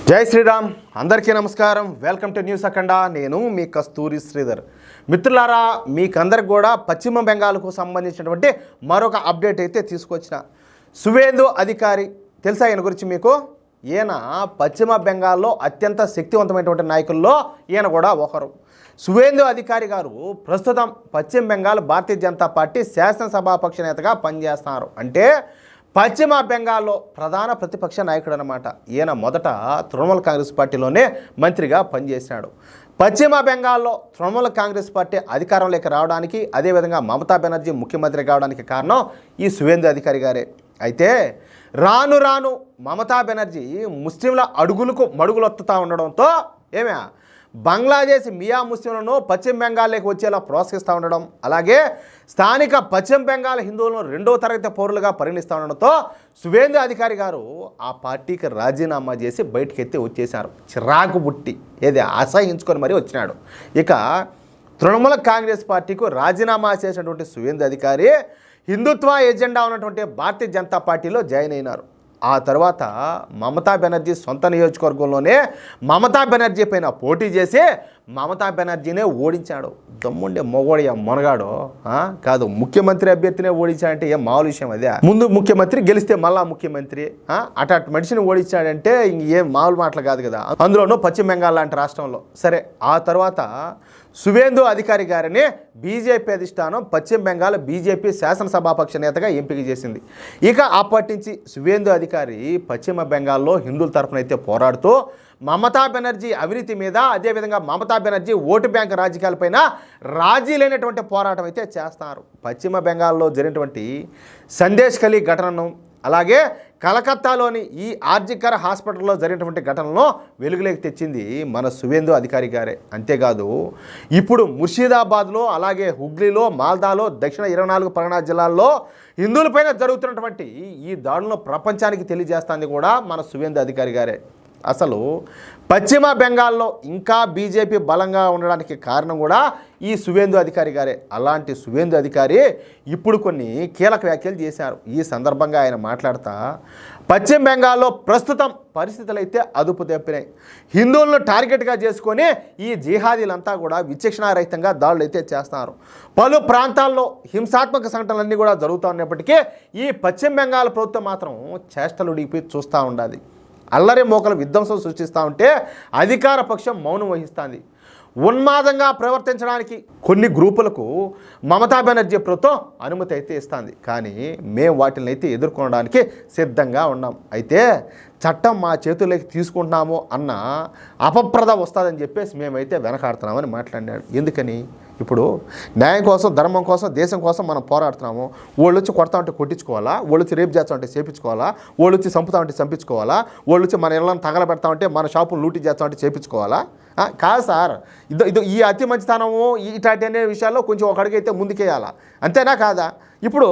జై శ్రీరామ్. అందరికీ నమస్కారం. వెల్కమ్ టు న్యూస్ అఖండ. నేను మీ కస్తూరి శ్రీధర్. మిత్రులారా, మీకందరికి కూడా పశ్చిమ బెంగాల్కు సంబంధించినటువంటి మరొక అప్డేట్ అయితే తీసుకొచ్చిన. సువేందు అధికారి తెలుసా ఈయన గురించి మీకు? ఈయన పశ్చిమ బెంగాల్లో అత్యంత శక్తివంతమైనటువంటి నాయకుల్లో ఈయన కూడా ఒకరు. సువేందు అధికారి గారు ప్రస్తుతం పశ్చిమ బెంగాల్ భారతీయ జనతా పార్టీ శాసనసభాపక్ష నేతగా పనిచేస్తున్నారు. అంటే పశ్చిమ బెంగాల్లో ప్రధాన ప్రతిపక్ష నాయకుడు అనమాట. ఈయన మొదట తృణమూల్ కాంగ్రెస్ పార్టీలోనే మంత్రిగా పనిచేశాడు. పశ్చిమ బెంగాల్లో తృణమూల్ కాంగ్రెస్ పార్టీ అధికారంలోకి రావడానికి, అదేవిధంగా మమతా బెనర్జీ ముఖ్యమంత్రి కావడానికి కారణం ఈ సువేందు అధికారి గారే. అయితే రాను రాను మమతా బెనర్జీ ముస్లింల అడుగులకు మడుగులొత్తుతూ ఉండడంతో బంగ్లాదేశ్ మియా ముస్లింలను పశ్చిమ బెంగాల్లోకి వచ్చేలా ప్రోత్సహిస్తూ ఉండడం, అలాగే స్థానిక పశ్చిమ బెంగాల్ హిందువులను రెండవ తరగతి పౌరులుగా పరిగణిస్తూ ఉండడంతో సువేందు అధికారి గారు ఆ పార్టీకి రాజీనామా చేసి బయటికి ఎత్తి వచ్చేశారు. చిరాకు బుట్టి అసహించుకొని మరీ వచ్చినాడు. ఇక తృణమూల్ కాంగ్రెస్ పార్టీకు రాజీనామా చేసినటువంటి సువేందు అధికారి హిందుత్వ ఎజెండా ఉన్నటువంటి భారతీయ జనతా పార్టీలో జాయిన్ అయినారు. ఆ తర్వాత మమతా బెనర్జీ సొంత నియోజకవర్గంలోనే మమతా బెనర్జీ పైన పోటీ చేసి మమతా బెనర్జీనే ఓడించాడు. దమ్ముండే మొగోడియా మొనగాడు కాదు, ముఖ్యమంత్రి అభ్యర్థినే ఓడించాడంటే ఏం మామూలు విషయం అదే. ముందు ముఖ్యమంత్రి గెలిస్తే మళ్ళా ముఖ్యమంత్రి అటు మనిషిని ఓడించాడంటే ఏం మామూలు మాటలు కాదు కదా, అందులోనూ పశ్చిమ బెంగాల్ లాంటి రాష్ట్రంలో. సరే, ఆ తర్వాత సువేందు అధికారి గారిని బీజేపీ అధిష్టానం పశ్చిమ బెంగాల్ బీజేపీ శాసనసభాపక్ష నేతగా ఎంపిక చేసింది. ఇక అప్పటి నుంచి సువేందు అధికారి పశ్చిమ బెంగాల్లో హిందువుల తరఫున అయితే పోరాడుతూ మమతా బెనర్జీ అవినీతి మీద, అదేవిధంగా మమతా బెనర్జీ ఓటు బ్యాంక్ రాజకీయాలపైన రాజీ లేనటువంటి పోరాటం అయితే చేస్తారు. పశ్చిమ బెంగాల్లో జరిగినటువంటి సందేశ్ ఖలీ ఘటనను, అలాగే కలకత్తాలోని ఈ ఆర్జికర్ హాస్పిటల్లో జరిగినటువంటి ఘటనలను వెలుగులోకి తెచ్చింది మన సువేందు అధికారి గారే. అంతేకాదు, ఇప్పుడు ముర్షిదాబాద్లో, అలాగే హుగ్లీలో, మాల్దాలో, దక్షిణ 24 పరగనా జిల్లాల్లో హిందువులపైన జరుగుతున్నటువంటి ఈ దాడులను ప్రపంచానికి తెలియజేస్తుంది కూడా మన సువేందు అధికారి గారే. అసలు పశ్చిమ బెంగాల్లో ఇంకా బీజేపీ బలంగా ఉండడానికి కారణం కూడా ఈ సువేందు అధికారి గారే. అలాంటి సువేందు అధికారి ఇప్పుడు కొన్ని కీలక వ్యాఖ్యలు చేశారు. ఈ సందర్భంగా ఆయన మాట్లాడుతూ పశ్చిమ బెంగాల్లో ప్రస్తుతం పరిస్థితులు అయితే అదుపు తప్పినాయి. హిందువులను టార్గెట్గా చేసుకొని ఈ జిహాదీలంతా కూడా విచక్షణారహితంగా దాడులు అయితే చేస్తున్నారు. పలు ప్రాంతాల్లో హింసాత్మక సంఘటనలన్నీ కూడా జరుగుతూ ఉన్నప్పటికీ ఈ పశ్చిమ బెంగాల్ ప్రభుత్వం మాత్రం చేష్టలు ఉడిపి చూస్తూ ఉండాలి. అల్లరి మోకలు విధ్వంసం సృష్టిస్తూ ఉంటే అధికార పక్షం మౌనం వహిస్తుంది. ఉన్మాదంగా ప్రవర్తించడానికి కొన్ని గ్రూపులకు మమతా బెనర్జీ ప్రభుత్వం అనుమతి అయితే ఇస్తుంది. కానీ మేము వాటిని అయితే ఎదుర్కొనడానికి సిద్ధంగా ఉన్నాం. అయితే చట్టం మా చేతుల్లోకి తీసుకుంటున్నాము అన్న అపప్రద వస్తుందని చెప్పేసి మేమైతే వెనకాడుతున్నామని మాట్లాడినాడు. ఎందుకని? ఇప్పుడు న్యాయం కోసం, ధర్మం కోసం, దేశం కోసం మనం పోరాడుతున్నాము. వాళ్ళు వచ్చి కొడతా ఉంటే కొట్టించుకోవాలా? వాళ్ళు వచ్చి రేపు చేస్తా ఉంటే చేపించుకోవాలా? వాళ్ళు వచ్చి చంపుతా ఉంటే చంపించుకోవాలా? వాళ్ళు వచ్చి మన ఇళ్ళని తగలబెడతా ఉంటే, మన షాపులు లూటీ చేస్తా ఉంటే చేపించుకోవాలా? కాదు సార్. ఇది ఈ అతి మంచితనము ఇట్లాంటి అనే విషయాల్లో కొంచెం ఒక అడుగైతే ముందుకేయాలా, అంతేనా కాదా? ఇప్పుడు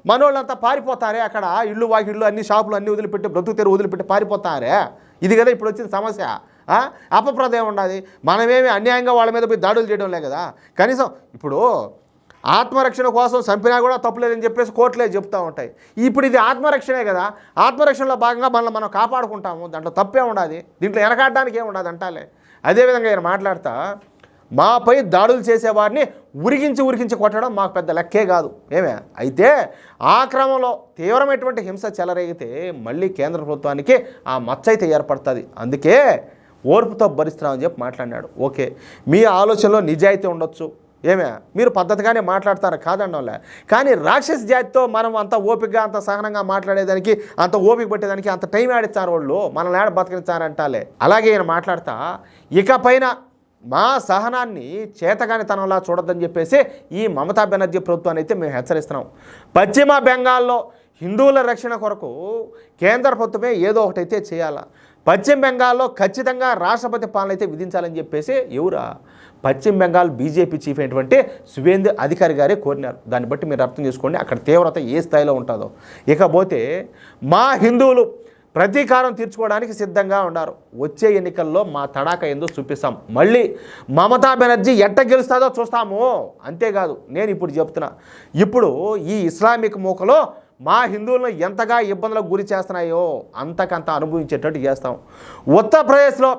మనోళ్ళంతా పారిపోతారే, అక్కడ ఇళ్ళు వాకిళ్ళు అన్ని షాపులు అన్నీ వదిలిపెట్టి, బ్రతుకు తెరు వదిలిపెట్టి పారిపోతారే. ఇది కదా ఇప్పుడు వచ్చిన సమస్య. అపప్రదం ఉండాలి. మనమేమి అన్యాయంగా వాళ్ళ మీద పోయి దాడులు చేయడం లే కదా. కనీసం ఇప్పుడు ఆత్మరక్షణ కోసం చంపినా కూడా తప్పులేదని చెప్పేసి కోర్టులే చెప్తూ ఉంటాయి. ఇప్పుడు ఇది ఆత్మరక్షణే కదా. ఆత్మరక్షణలో భాగంగా మనల్ని మనం కాపాడుకుంటాము. దాంట్లో తప్పే ఉండాలి, దీంట్లో వెనకాడడానికి ఏమి ఉండదు అంటాలే. అదేవిధంగా ఆయన మాట్లాడుతా, మాపై దాడులు చేసేవారిని ఉరికించి కొట్టడం మాకు పెద్ద లెక్కే కాదు అయితే ఆ క్రమంలో తీవ్రమైనటువంటి హింస చెలరేగితే మళ్ళీ కేంద్ర ప్రభుత్వానికి ఆ మచ్చ అయితే ఏర్పడుతుంది. అందుకే ఓర్పుతో భరిస్తున్నామని చెప్పి మాట్లాడినాడు. ఓకే, మీ ఆలోచనలో నిజాయితీ ఉండొచ్చు, మీరు పద్ధతిగానే మాట్లాడతారు కాదండంలే. కానీ రాక్షస జాతితో మనం అంత ఓపికగా, అంత సహనంగా మాట్లాడేదానికి, అంత ఓపిక పట్టేదానికి అంత టైం ఆడిస్తారు వాళ్ళు, మనల్ని ఆడ బతికించారంటాలే. అలాగే ఈయన మాట్లాడతా, ఇకపైన మా సహనాన్ని చేతగానితనంలా చూడొద్దని చెప్పేసి ఈ మమతా బెనర్జీ ప్రభుత్వాన్ని అయితే మేము హెచ్చరిస్తున్నాం. పశ్చిమ బెంగాల్లో హిందువుల రక్షణ కొరకు కేంద్ర ప్రభుత్వమే ఏదో ఒకటైతే చేయాలా. పశ్చిమ బెంగాల్లో ఖచ్చితంగా రాష్ట్రపతి పాలన అయితే విధించాలని చెప్పేసి పశ్చిమ బెంగాల్ బీజేపీ చీఫ్ అయినటువంటి సువేందు అధికారి గారే కోరినారు. దాన్ని బట్టి మీరు అర్థం చేసుకోండి అక్కడ తీవ్రత ఏ స్థాయిలో ఉంటుందో. ఇకపోతే మా హిందువులు ప్రతీకారం తీర్చుకోవడానికి సిద్ధంగా ఉన్నారు. వచ్చే ఎన్నికల్లో మా తడాక ఏందో చూపిస్తాం. మళ్ళీ మమతా బెనర్జీ ఎట్ట గెలుస్తుందో చూస్తాము. అంతేకాదు, నేను ఇప్పుడు చెప్తున్నా, ఇప్పుడు ఈ ఇస్లామిక్ మూకలో మా హిందువులను ఎంతగా ఇబ్బందులకు గురి చేస్తున్నాయో అంతకంత అనుభవించేటట్టు చేస్తాం. ఉత్తరప్రదేశ్లో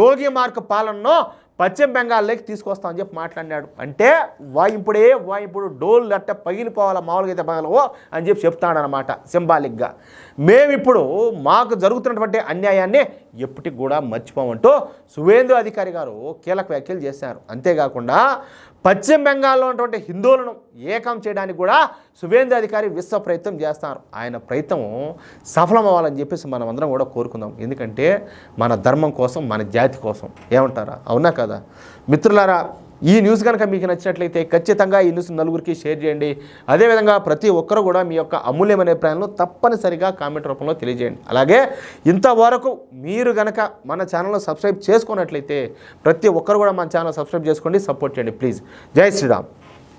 యోగి మార్క్ పాలనను పశ్చిమ బెంగాల్లోకి తీసుకొస్తామని చెప్పి మాట్లాడినాడు. అంటే ఇప్పుడు డోళ్ళు అట్ట పగిలిపోవాలా, మామూలుగా అయితే పగలవో అని చెప్పి చెప్తాడనమాట సింబాలిక్గా. మేమిప్పుడు మాకు జరుగుతున్నటువంటి అన్యాయాన్ని ఎప్పటికి కూడా మర్చిపోమంటూ సువేందు అధికారి గారు కీలక వ్యాఖ్యలు చేశారు. అంతేకాకుండా పశ్చిమ బెంగాల్లో ఉన్నటువంటి హిందువులను ఏకం చేయడానికి కూడా సువేందు అధికారి విశ్వ ప్రయత్నం చేస్తారు. ఆయన ప్రయత్నం సఫలం అవ్వాలని చెప్పేసి మనం అందరం కూడా కోరుకుందాం. ఎందుకంటే మన ధర్మం కోసం, మన జాతి కోసం. ఏమంటారా? అవునా కదా మిత్రులారా? ఈ న్యూస్ కనుక మీకు నచ్చినట్లయితే ఖచ్చితంగా ఈ న్యూస్ నలుగురికి షేర్ చేయండి. అదేవిధంగా ప్రతి ఒక్కరు కూడా మీ యొక్క అమూల్యమైన అభిప్రాయాలను తప్పనిసరిగా కామెంట్ రూపంలో తెలియజేయండి. అలాగే ఇంతవరకు మీరు కనుక మన ఛానల్ను సబ్స్క్రైబ్ చేసుకున్నట్లయితే ప్రతి ఒక్కరు కూడా మన ఛానల్ సబ్స్క్రైబ్ చేసుకోండి, సపోర్ట్ చేయండి ప్లీజ్. జై శ్రీరామ్.